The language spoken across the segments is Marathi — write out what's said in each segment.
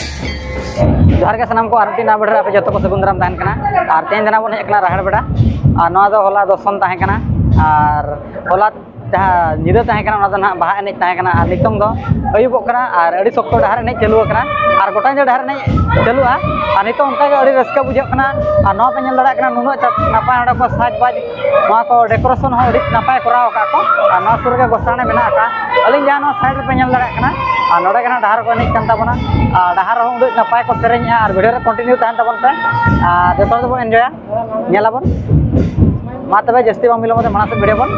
जोहार के सामान को आरटी ना बेड़ा पे जो को सगुन दाराम तहन कना और तेन जना बन हेकना राहड़ बेड़ा और नवा दो होला दर्शन तहन कना और होला जहाँ निदा तहन कना ना बाहा एने तहन कना और नितोंग दो अयुबोग कना और अड़ी शक्तो डहार एने चालू कना और गोटा जो डहार एने चालूआ और नितो उनका के अड़ी रस्का बुझाग कना और नवा पे नेल दाड़ा कना नुनो नापाय नडा को साज बाज नवा को डेकोरेशन हो अड़ी नापाय कराव का को और नवा सुर के गोसाणे मेना का अलिन जहाँ नवा साइड पे नेल दाड़ा कना और नोडे कना डहार को एने कान ताबोना डहार हो उडो नापाय को सेरेña और वीडियो रे कंटिन्यू तहन ताबोन पे और जतो दबो एन्जॉय नेलाबोन मा तबे जस्ती बांग मिलो मते माना से वीडियो बोन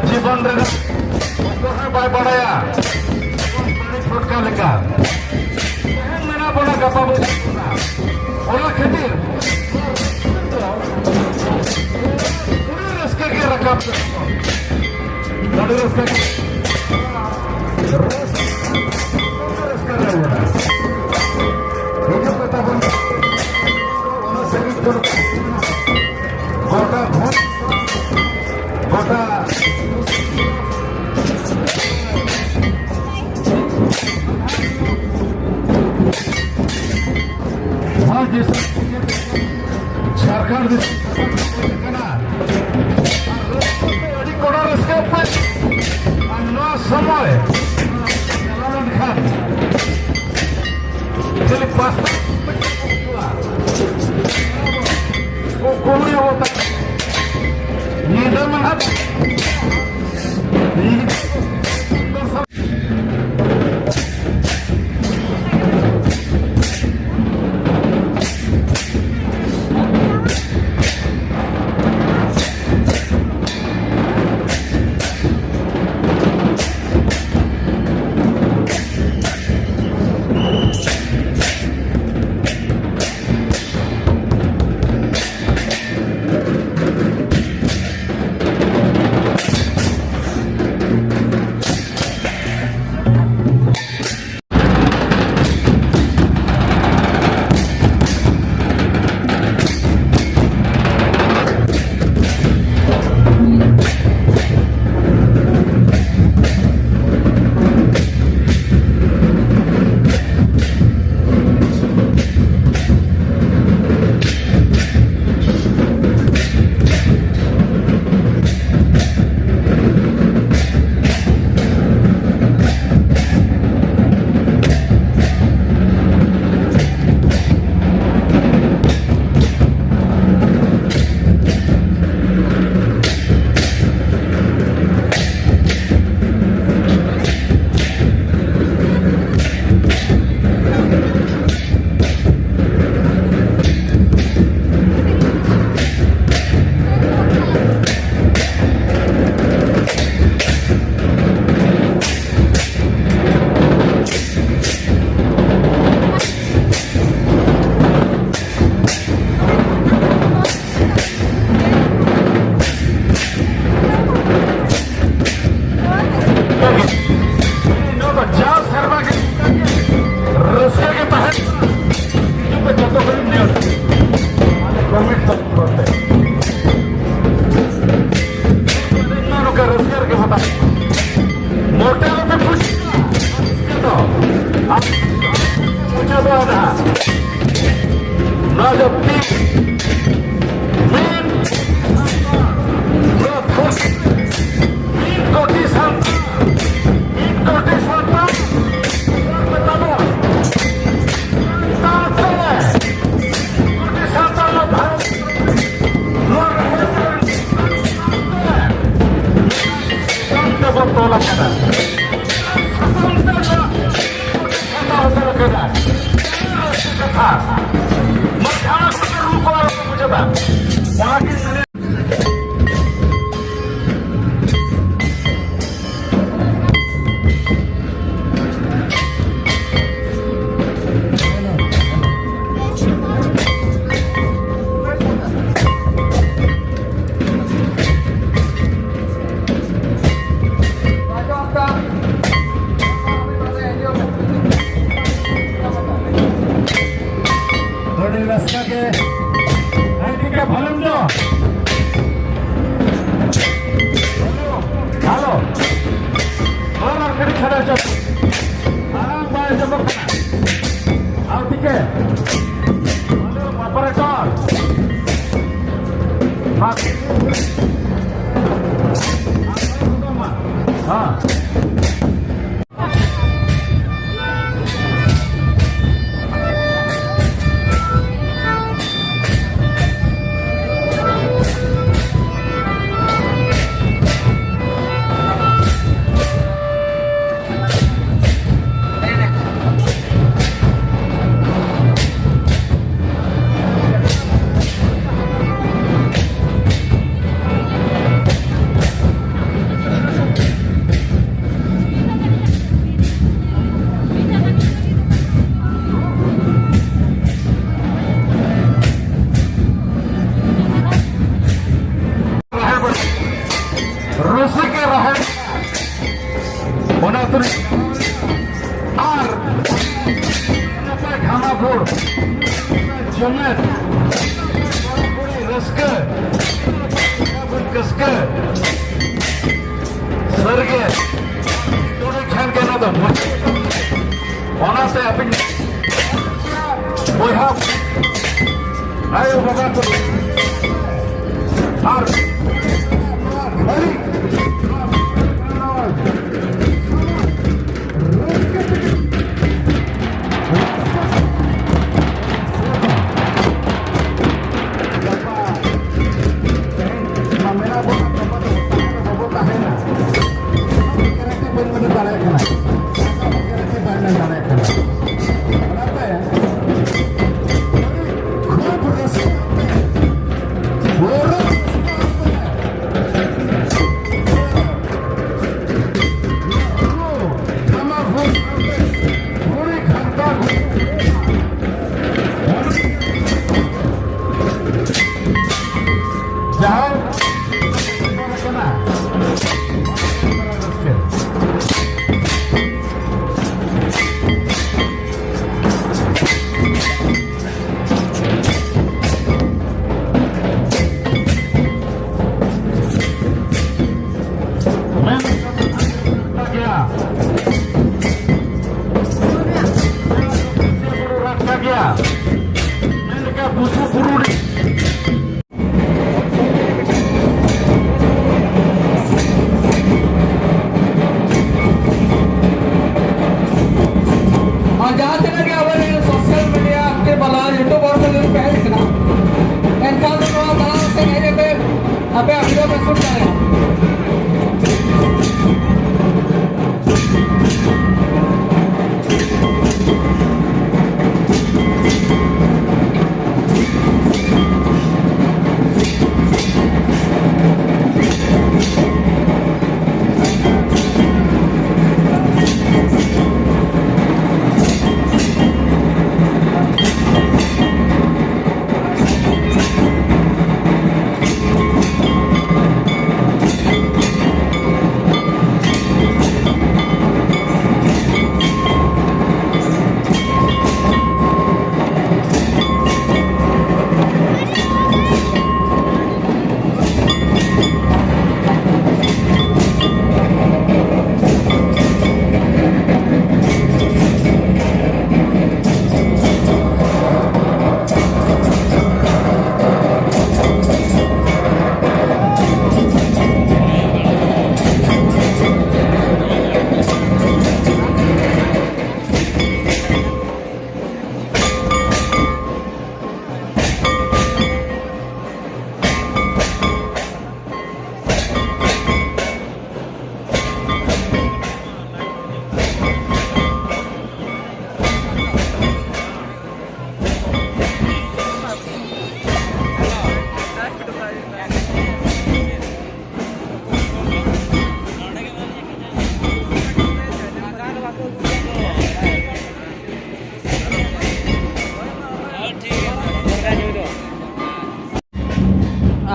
जीवन बै बड़ा छोटका लेका मेना बड़ा गपा खातिर रस्का के रकम गोटा गोटा झारखंड समय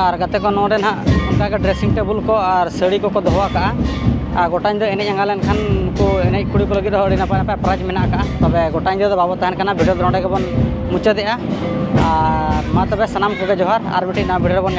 और गाते को नोडे ना उनका ड्रेसिंग टेबल को और साड़ी को दोहो का और गोटा दो एने आंगा लेनखान को एने कुड़ी को लगे नपाय नपाय प्राइज मेना का तबे गोटा दो बाबो तहन कना वीडियो नोडे गेबन मुचादेआ और मा तबे सनाम को जोहार और मिट्टी ना वीडियो बन